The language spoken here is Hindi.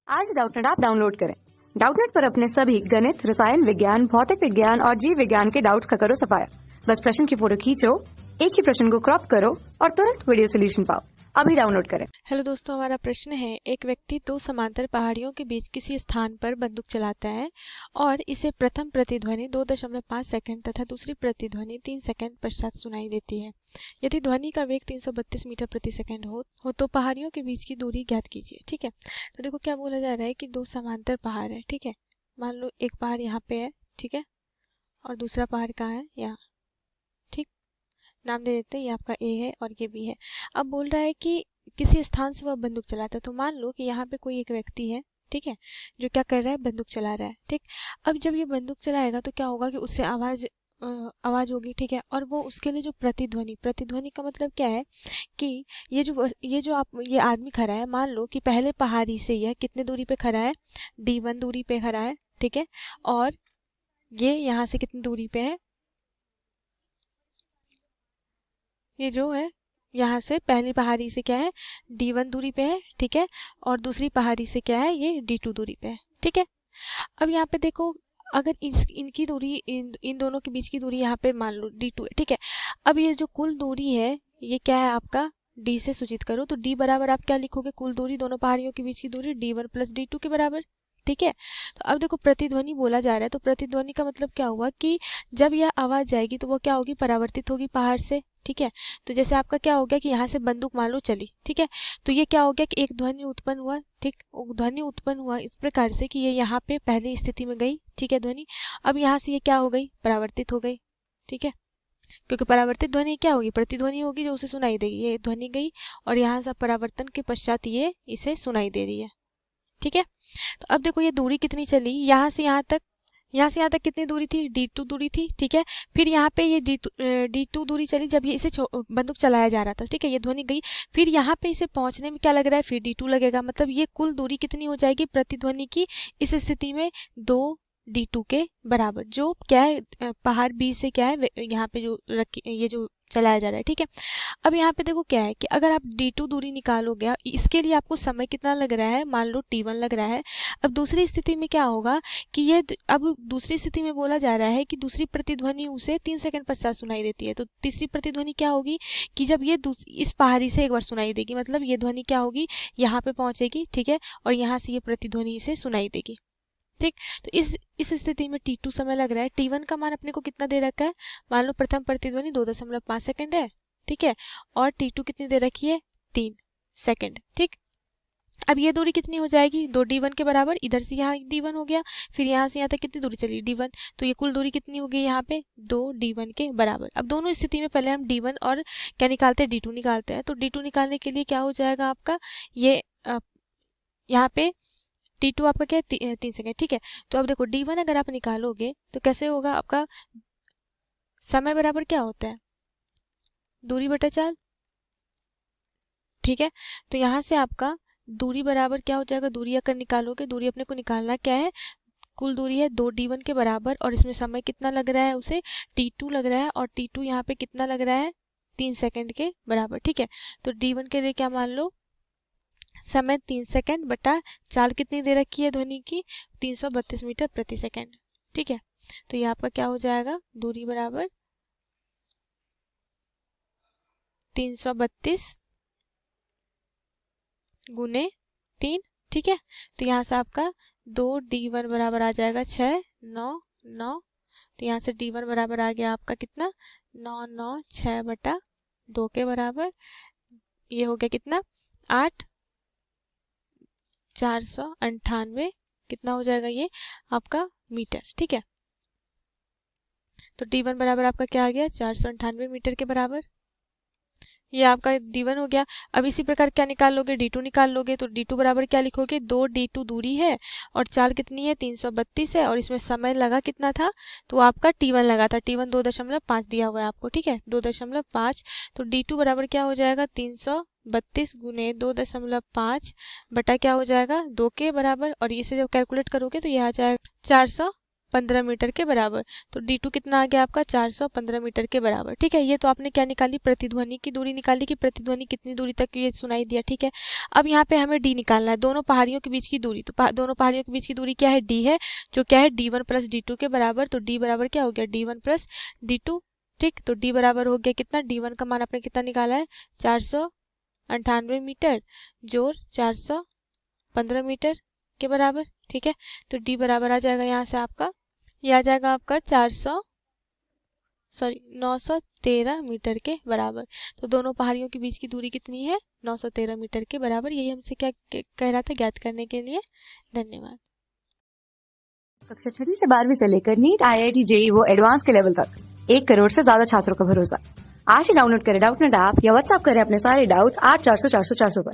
आज डाउटनेट ऐप डाउनलोड करें। डाउटनेट पर अपने सभी गणित, रसायन विज्ञान, भौतिक विज्ञान और जीव विज्ञान के डाउट्स का करो सफाया। बस प्रश्न की फोटो खींचो, एक ही प्रश्न को क्रॉप करो और तुरंत वीडियो सोल्यूशन पाओ। अभी डाउनलोड करें। हेलो दोस्तों, हमारा प्रश्न है, एक व्यक्ति दो समांतर पहाड़ियों के बीच किसी स्थान पर बंदूक चलाता है और इसे प्रथम प्रतिध्वनि 2.5 सेकंड तथा दूसरी प्रतिध्वनि 3 सेकंड पश्चात सुनाई देती है। यदि ध्वनि का वेग 332 मीटर प्रति सेकंड हो तो पहाड़ियों के बीच की दूरी ज्ञात कीजिए। ठीक है, तो देखो क्या बोला जा रहा है कि दो समांतर पहाड़ है। ठीक है, मान लो एक पहाड़ यहाँ पे है, ठीक है, और दूसरा पहाड़ कहाँ है, यहाँ। ठीक, नाम दे देते हैं, ये आपका ए है और ये बी है। अब बोल रहा है कि किसी स्थान से वह बंदूक चलाता है, तो मान लो कि यहाँ पे कोई एक व्यक्ति है, ठीक है, जो क्या कर रहा है, बंदूक चला रहा है। ठीक, अब जब ये बंदूक चलाएगा तो क्या होगा कि उससे आवाज होगी। ठीक है, और वो उसके लिए जो प्रतिध्वनि का मतलब क्या है कि ये आदमी खड़ा है, मान लो कि पहले पहाड़ी से यह कितने दूरी पे खड़ा है, D1 दूरी पे खड़ा है। ठीक है, और ये यहाँ से कितनी दूरी पे है, ये जो है यहाँ से पहली पहाड़ी से क्या है, D1 दूरी पे है। ठीक है, और दूसरी पहाड़ी से क्या है, ये D2 दूरी पे है। ठीक है, अब यहाँ पे देखो, अगर इनकी दूरी इन दोनों के बीच की दूरी यहाँ पे मान लो D2 है। ठीक है, अब ये जो कुल दूरी है ये क्या है आपका, D से सूचित करो, तो D बराबर आप क्या लिखोगे, कुल दूरी दोनों पहाड़ियों के बीच की दूरी D1 प्लस D2 के बराबर। ठीक है, तो अब देखो प्रतिध्वनि बोला जा रहा है, तो प्रतिध्वनि का मतलब क्या हुआ कि जब यह आवाज जाएगी तो वो क्या होगी, परावर्तित होगी पहाड़ से। ठीक है, तो जैसे आपका क्या हो गया कि यहाँ से बंदूक मान लो चली, ठीक है, तो ये क्या हो गया कि एक ध्वनि उत्पन्न हुआ। ठीक, ध्वनि उत्पन्न हुआ इस प्रकार से कि ये यहाँ पे पहली स्थिति में गई। ठीक है, ध्वनि अब यहाँ से ये क्या हो गई, परावर्तित हो गई। ठीक है, क्योंकि परावर्तित ध्वनि क्या होगी, प्रतिध्वनि होगी जो उसे सुनाई देगी। ये ध्वनि गई और यहाँ से परावर्तन के पश्चात ये इसे सुनाई दे रही है। ठीक है, तो अब देखो ये दूरी कितनी चली, यहाँ से यहाँ तक कितनी दूरी थी, D2 दूरी थी। ठीक है, फिर यहाँ पे ये D2 दूरी चली जब ये इसे बंदूक चलाया जा रहा था। ठीक है, ये ध्वनि गई, फिर यहाँ पे इसे पहुंचने में क्या लग रहा है, फिर D2 लगेगा, मतलब ये कुल दूरी कितनी हो जाएगी प्रतिध्वनि की इस स्थिति में, 2D2 के बराबर, जो क्या है पहाड़ B से क्या है यहाँ पे जो ये जो चलाया जा रहा है। ठीक है, अब यहाँ पे देखो क्या है कि अगर आप D2 दूरी निकालोगे, इसके लिए आपको समय कितना लग रहा है, मान लो T1 लग रहा है। अब दूसरी स्थिति में क्या होगा कि ये अब दूसरी स्थिति में बोला जा रहा है कि दूसरी प्रतिध्वनि उसे 3 सेकंड पश्चात सुनाई देती है। तो तीसरी प्रतिध्वनि क्या होगी कि जब ये इस पहाड़ी से एक बार सुनाई देगी, मतलब ये ध्वनि क्या होगी, यहाँ पे पहुंचेगी। ठीक है, और यहाँ से ये प्रतिध्वनि इसे सुनाई देगी। ठीक, तो इस स्थिति में T2 समय लग रहा है। T1 का मान अपने को कितना दे रखा है, मान लो प्रथम प्रतिध्वनि 2.5 सेकंड है। ठीक है, और T2 कितनी दे रखी है, 3 सेकंड। ठीक, अब ये दूरी कितनी हो जाएगी, 2D1 के बराबर, इधर से यहाँ D1 हो गया, फिर यहाँ से यहाँ तक कितनी दूरी चली, D1, तो ये कुल दूरी कितनी हो गई यहाँ पे, 2D1 के बराबर। अब दोनों स्थिति में पहले हम D1 और क्या निकालते हैं, D2 निकालते हैं। तो D2 निकालने के लिए क्या हो जाएगा आपका, ये यहाँ पे T2 आपका क्या है, 3 सेकेंड। ठीक है, तो अब देखो D1 अगर आप निकालोगे तो कैसे होगा, आपका समय बराबर क्या होता है, दूरी बटा 4। ठीक है, तो यहाँ से आपका दूरी बराबर क्या हो जाएगा, दूरी अगर निकालोगे, दूरी अपने को निकालना क्या है, कुल दूरी है 2D1 के बराबर, और इसमें समय कितना लग रहा है, उसे T2 लग रहा है, और T2 यहाँ पे कितना लग रहा है, 3 सेकंड के बराबर। ठीक है, तो D1 के लिए क्या मान लो, समय 3 सेकंड बटा 4 कितनी दे रखी है ध्वनि की, 332 मीटर प्रति सेकंड। ठीक है, तो ये आपका क्या हो जाएगा, दूरी बराबर 332 गुने 3। ठीक है, तो यहाँ से आपका 2D1 बराबर आ जाएगा 6 9 9, तो यहाँ से D1 बराबर आ गया आपका कितना, 9 9 6 बटा 2 के बराबर। ये हो गया कितना, 8 498, कितना हो जाएगा ये आपका मीटर। ठीक है, तो D1 बराबर आपका क्या आ गया, 498 मीटर के बराबर। ये आपका D1 हो गया। अब इसी प्रकार क्या निकाल लोगे, D2 निकाल लोगे, तो D2 बराबर क्या लिखोगे, 2D2 दूरी है और 4 कितनी है, 332 है, और इसमें समय लगा कितना था, तो आपका T1 लगा था, T1 2.5 दिया हुआ है आपको। ठीक है, 2.5, तो D2 बराबर क्या हो जाएगा, 332 गुने 2.5 बटा क्या हो जाएगा, 2 के बराबर, और इसे जब कैलकुलेट करोगे तो यह आ जाएगा 415 मीटर के बराबर। तो D2 कितना आ गया आपका 415 मीटर के बराबर। ठीक है, ये तो आपने क्या निकाली, प्रतिध्वनि की दूरी निकाली कि प्रतिध्वनि कितनी दूरी तक ये सुनाई दिया। ठीक है, अब यहाँ पे हमें D निकालना है, दोनों पहाड़ियों के बीच की दूरी। तो दोनों पहाड़ियों के बीच की दूरी क्या है, D है, जो क्या है D1 प्लस D2 के बराबर। तो D बराबर क्या हो गया, D1 प्लस D2। ठीक, तो D बराबर हो गया कितना, D1 का मान आपने कितना निकाला है 498 मीटर जोड़ 415 मीटर के बराबर। ठीक है, तो D बराबर आ जाएगा यहाँ से आपका, ये आ जाएगा आपका 913 मीटर के बराबर। तो दोनों पहाड़ियों के बीच की दूरी कितनी है, 913 मीटर के बराबर। यही हमसे क्या कह रहा था, ज्ञात करने के लिए। धन्यवाद। कक्षा 6वीं से 12वीं से लेकर नीट, IIT, JEE वो एडवांस के लेवल तक 1 करोड़ से ज्यादा छात्रों का भरोसा। आज ही डाउनलोड करें डाउटनेट ऐप या व्हाट्सएप करें अपने सारे डाउट्स 8400 400 400 पर।